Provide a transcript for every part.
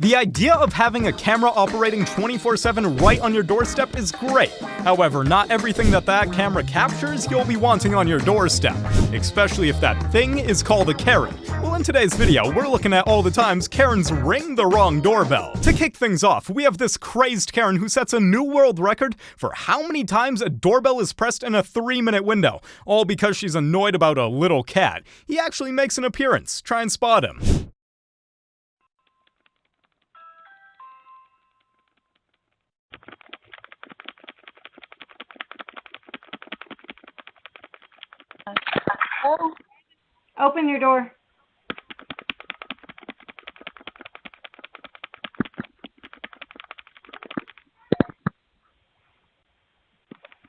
The idea of having a camera operating 24/7 right on your doorstep is great. However, not everything that camera captures you'll be wanting on your doorstep, especially if that thing is called a Karen. Well, in today's video, we're looking at all the times Karens ring the wrong doorbell. To kick things off, we have this crazed Karen who sets a new world record for how many times a doorbell is pressed in a 3-minute window, all because she's annoyed about a little cat. He actually makes an appearance. Try and spot him. Oh. Open your door.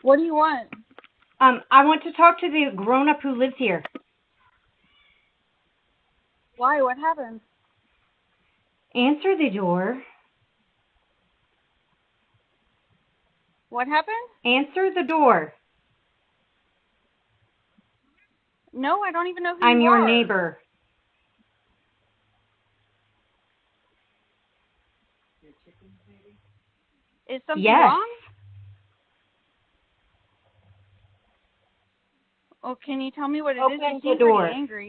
What do you want? I want to talk to the grown-up who lives here. Why? What happened? Answer the door. What happened? Answer the door. No, I don't even know who I'm you your are. neighbor. Is something Yes. wrong? Oh, can you tell me what it is? Open You the seem door. pretty angry.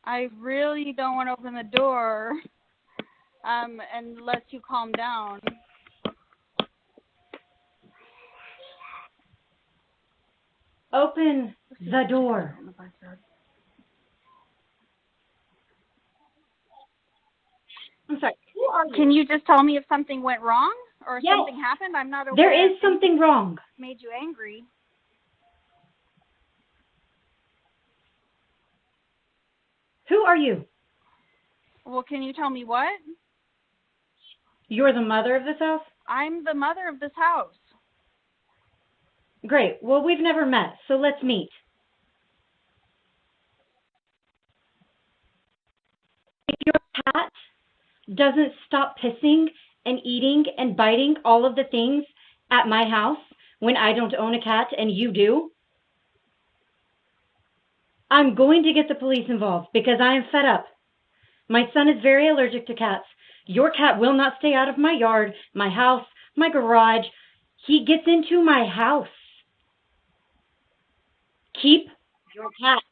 I really don't want to open the door, unless you calm down. Open the door. I'm sorry. Who are you? Can you just tell me if something went wrong or Yes. something happened? I'm not aware. There is something wrong. Made you angry. Who are you? Well, can you tell me what? You're the mother of this house? I'm the mother of this house. Great. Well, we've never met, so let's meet. If your cat doesn't stop pissing and eating and biting all of the things at my house when I don't own a cat and you do, I'm going to get the police involved because I am fed up. My son is very allergic to cats. Your cat will not stay out of my yard, my house, my garage. He gets into my house. Keep your cat.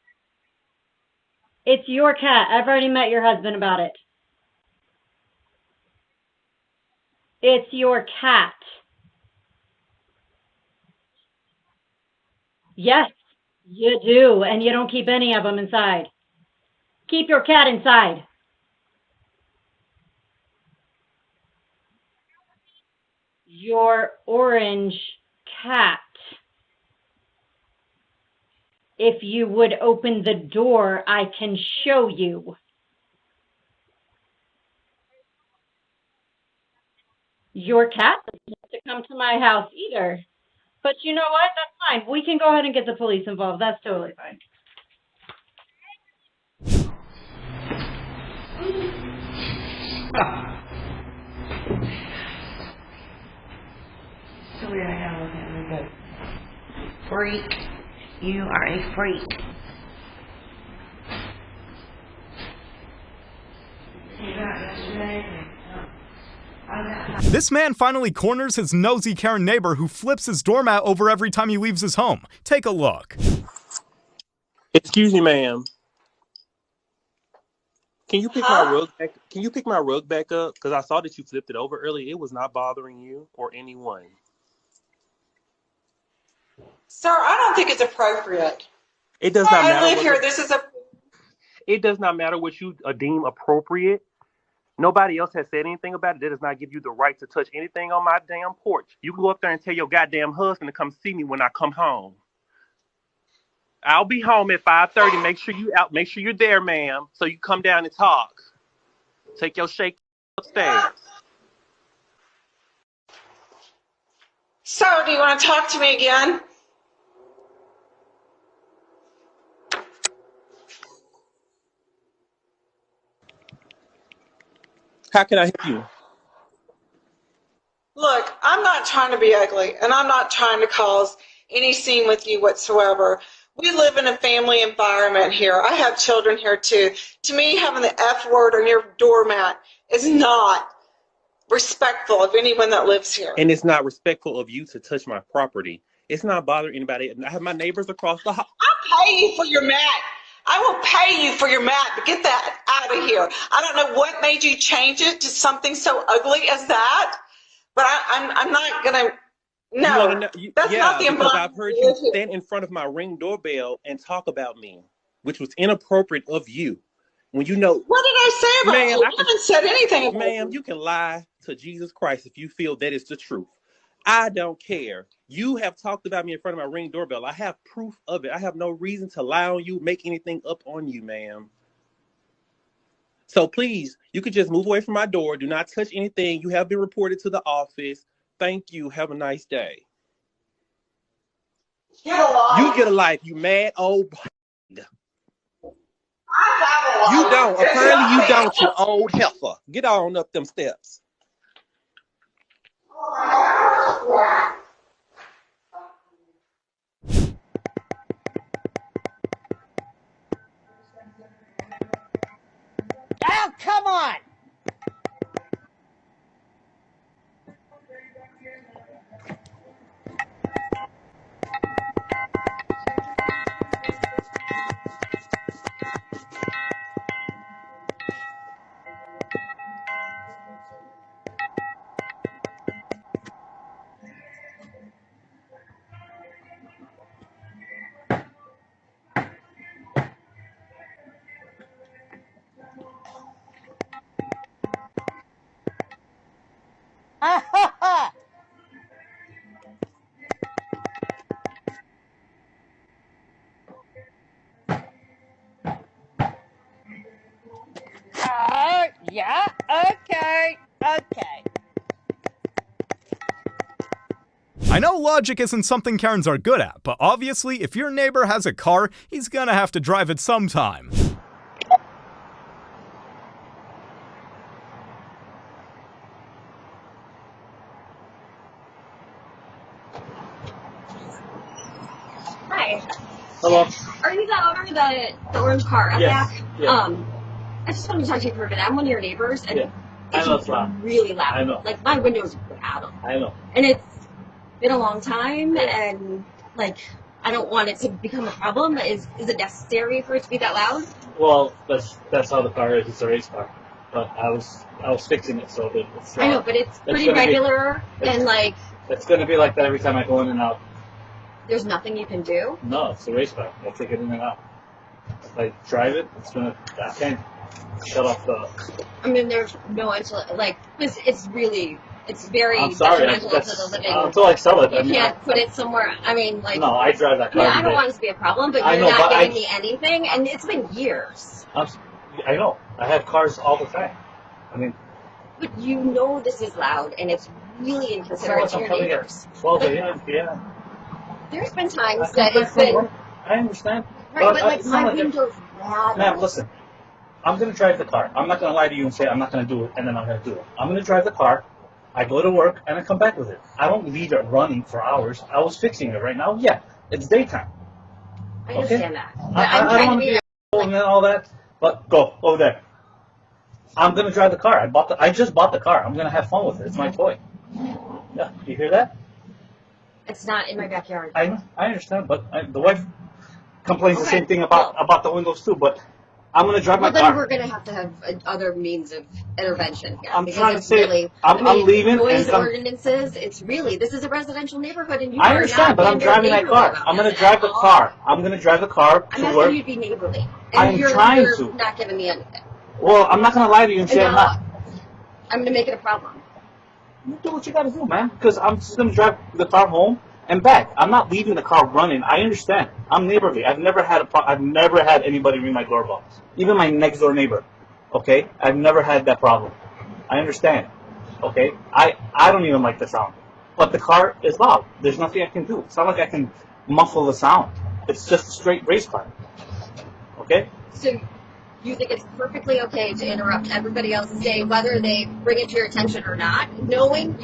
It's your cat. I've already met your husband about it. It's your cat. Yes, you do, and you don't keep any of them inside. Keep your cat inside. Your orange cat. If you would open the door, I can show you. Your cat doesn't have to come to my house either. But you know what? That's fine. We can go ahead and get the police involved. That's totally fine. So weird, I gotta look at him, but freak. You are a freak. This man finally corners his nosy Karen neighbor who flips his doormat over every time he leaves his home. Take a look. Excuse me, ma'am. Can you pick my rug back? Can you pick my rug back up? Because I saw that you flipped it over earlier. It was not bothering you or anyone. Sir, I don't think it's appropriate. It does not matter. I live here. This is a. It does not matter what you deem appropriate. Nobody else has said anything about it. That does not give you the right to touch anything on my damn porch. You can go up there and tell your goddamn husband to come see me when I come home. I'll be home at 5:30. Make sure you out. Make sure you're there, ma'am, so you come down and talk. Take your shake upstairs. So, do you want to talk to me again? How can I help you? Look, I'm not trying to be ugly, and I'm not trying to cause any scene with you whatsoever. We live in a family environment here. I have children here too. To me, having the F word on your doormat is not respectful of anyone that lives here. And it's not respectful of you to touch my property. It's not bothering anybody. I have my neighbors across the hall. I'll pay you for your mat. I will pay you for your mat, but get that out of here. I don't know what made you change it to something so ugly as that, but I'm not going to. No, that's not the environment. I've heard you stand in front of my Ring doorbell and talk about me, which was inappropriate of you. When you know. What did I say about you? I haven't said anything about Ma'am, you can lie to Jesus Christ if you feel that is the truth. I don't care. You have talked about me in front of my Ring doorbell. I have proof of it. I have no reason to lie on you, make anything up on you, ma'am. So please, you could just move away from my door. Do not touch anything. You have been reported to the office. Thank you. Have a nice day. Get a life. You get a life, you mad old. I have a life. You don't. Apparently you don't, you old heifer. Get on up them steps. Oh, come on! Yeah, okay. I know logic isn't something Karens are good at, but obviously if your neighbor has a car, he's gonna have to drive it sometime. Hi. Hello. Are you the owner of the orange car up Yes. back? Yeah. I just wanted to talk to you for a minute. I'm one of your neighbors, and Yeah. I know it's loud. really loud. I know. Like, my windows rattle. I know. And it's been a long time, and, like, I don't want it to become a problem. Is it necessary for it to be that loud? Well, that's how the car is. It's a race car. But I was fixing it so that it's. I know, but it's pretty regular, and, like... It's going to be like that every time I go in and out. There's nothing you can do? No, it's a race car. I take it in and out. If I drive it, I can't shut off the... I mean, there's no... Like, it's very detrimental to the living. Until I sell it. You can't put it somewhere. I mean, like... No, I drive that car. Yeah, I don't want this to be a problem, but you're not giving me anything, and it's been years. I know. I have cars all the time. I mean... But you know this is loud, and it's really inconsiderate to your neighbors. 12 a.m., yeah. There's been times that it's been... I understand. Right, but like, my window's rattle. Ma'am, listen. I'm going to drive the car. I'm not going to lie to you and say I'm not going to do it, and then I'm going to do it. I'm going to drive the car. I go to work, and I come back with it. I don't leave it running for hours. I was fixing it right now. Yeah, it's daytime. I understand that. I don't want to be and all that, but go over there. I'm going to drive the car. I just bought the car. I'm going to have fun with it. It's my toy. Yeah, you hear that? It's not in my backyard. I know. I understand, but the wife complains the same thing about the windows too, but I'm going to drive my car. Well, then we're going to have other means of intervention here. I'm trying to say, really, I'm leaving. Noise ordinances, it's really, this is a residential neighborhood, and you I are understand, not but I'm driving that car. I'm going to drive the car. I'm going to drive the car I'm to asking work. you to be neighborly. And I'm trying you're to. not giving me anything. Well, I'm not going to lie to you and say I'm not. I'm going to make it a problem. You do what you got to do, man, because I'm just going to drive the car home and back. I'm not leaving the car running. I understand. I'm neighborly. I've never had anybody ring my doorbell. Even my next door neighbor. Okay? I've never had that problem. I understand. Okay? I don't even like the sound. But the car is loud. There's nothing I can do. It's not like I can muffle the sound. It's just a straight race car. Okay? So you think it's perfectly okay to interrupt everybody else's day, whether they bring it to your attention or not, knowing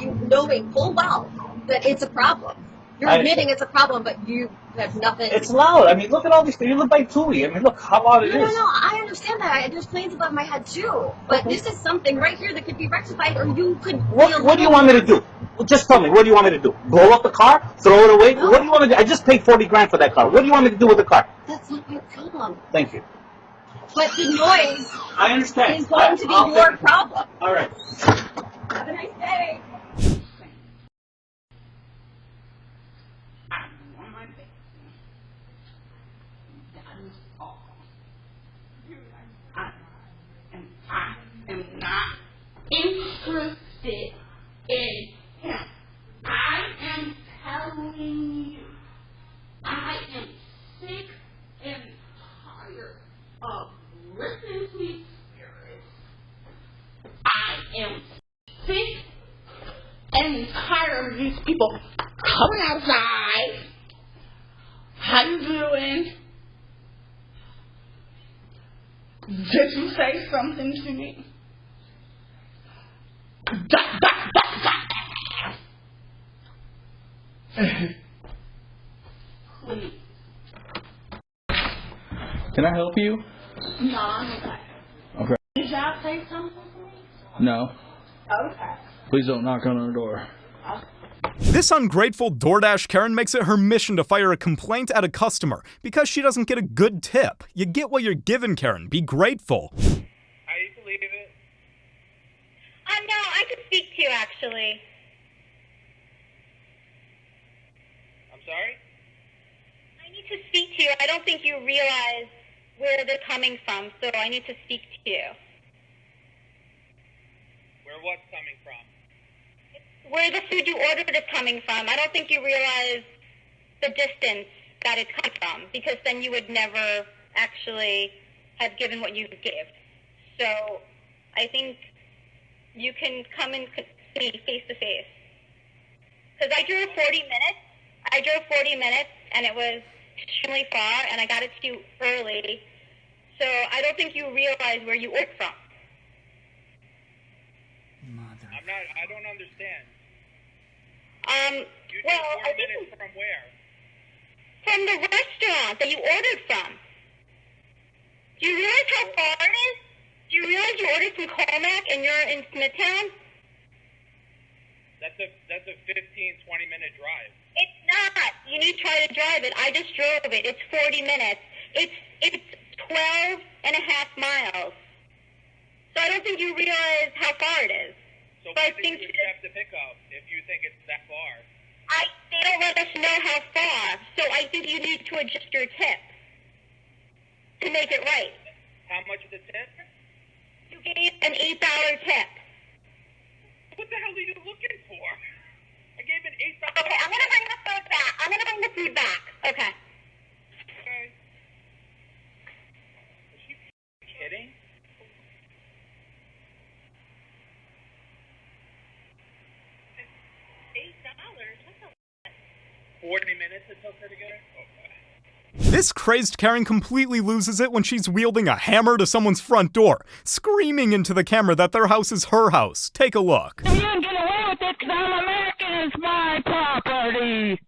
full well that it's a problem. You're admitting it's a problem, but you There's nothing. It's loud. I mean, look at all these things. You live by Tui. I mean, look how loud it is. No, I understand that. There's planes above my head too. But this is something right here that could be rectified, or you could. What do you want me to do? Well, just tell me. What do you want me to do? Blow up the car? Throw it away? No. What do you want to do? I just paid $40,000 for that car. What do you want me to do with the car? That's not my problem. Thank you. But the noise I understand. is going to be your problem. All right. Have a nice day. I am not interested in him. I am telling you, I am sick and tired of listening to these spirits. I am sick and tired of these people coming outside. How you doing? Did you say something to me? Please. Can I help you? No, I'm okay. Okay. Did y'all say something to me? No. Okay. Please don't knock on our door. This ungrateful DoorDash Karen makes it her mission to fire a complaint at a customer because she doesn't get a good tip. You get what you're given, Karen. Be grateful. I used to leave it. No, I could speak to you, actually. I'm sorry? I need to speak to you. I don't think you realize where they're coming from, so I need to speak to you. Where what's coming from? Where the food you ordered is coming from. I don't think you realize the distance that it's come from, because then you would never actually have given what you gave. So I think you can come and see me face to face. Because I drove 40 minutes, and it was extremely far, and I got it to you early. So I don't think you realize where you ordered from. I don't understand. You Well, did 4 I think minutes from where? from the restaurant that you ordered from. Do you realize how far it is? Do you realize you ordered from Colmac and you're in Smithtown? That's a 15-20 minute drive. It's not. You need to try to drive it. I just drove it. It's 40 minutes. It's 12 and a half miles. So I don't think you realize how far it is. So But I why think did you accept the pickup if you think it's that far? they don't let us know how far. So I think you need to adjust your tip to make it right. How much is the tip? You gave an $8 tip. What the hell are you looking for? I gave an $8. Okay, I'm gonna bring the food back. Okay. Okay. Is she kidding? $8? 40 minutes it took her to get it? Okay. This crazed Karen completely loses it when she's wielding a hammer to someone's front door, screaming into the camera that their house is her house. Take a look. You can get away with it because I'm American. It's my property.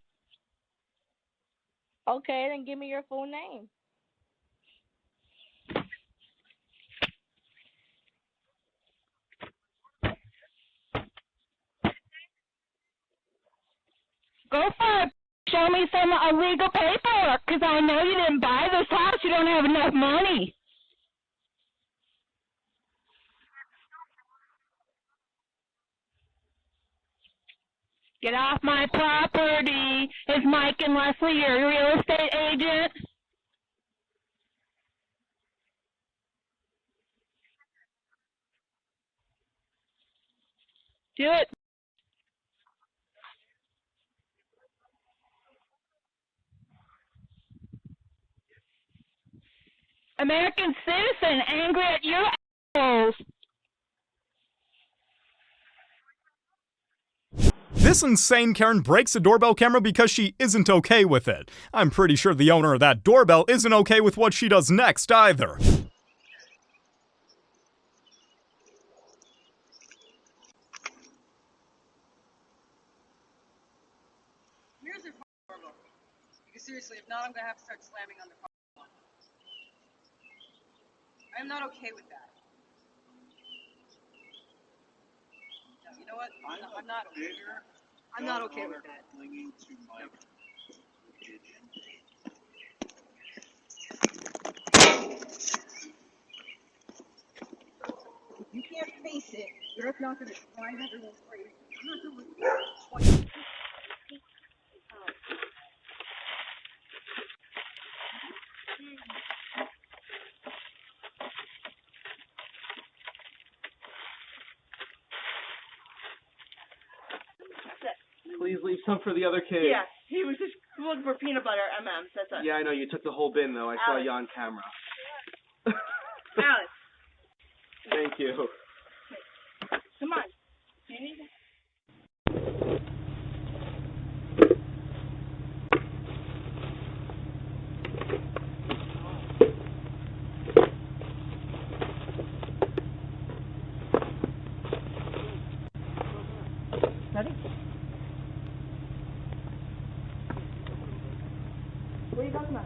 Okay, then give me your full name. Go for it. Show me some illegal paperwork because I know you didn't buy this house. You don't have enough money. Get off my property. Is Mike and Leslie your real estate agent? Do it. American citizen angry at your assholes. This insane Karen breaks a doorbell camera because she isn't okay with it. I'm pretty sure the owner of that doorbell isn't okay with what she does next either. Here's your doorbell. You can see seriously. If not, I'm gonna have to start slamming on the car. I'm not okay with that. No, you know what? I'm not okay with that. I'm not okay with that. You can't face it. You're not gonna drive everyone crazy. I'm not doing 20. Please leave some for the other kids. Yeah, he was just looking for peanut butter M&Ms. That's it. Yeah, I know. You took the whole bin, though. I saw Alex. you on camera. Alex, Thank you. come on. Do you need Ready? Where are you talking about?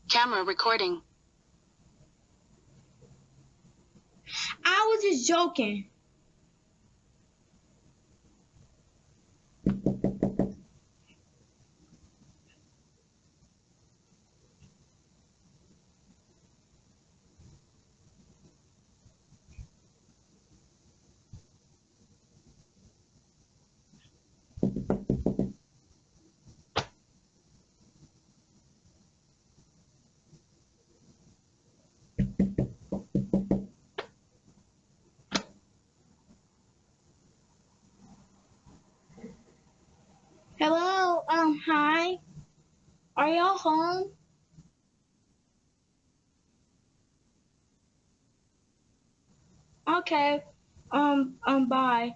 Camera recording. I was just joking. Hello, hi. Are y'all home? Okay. Bye.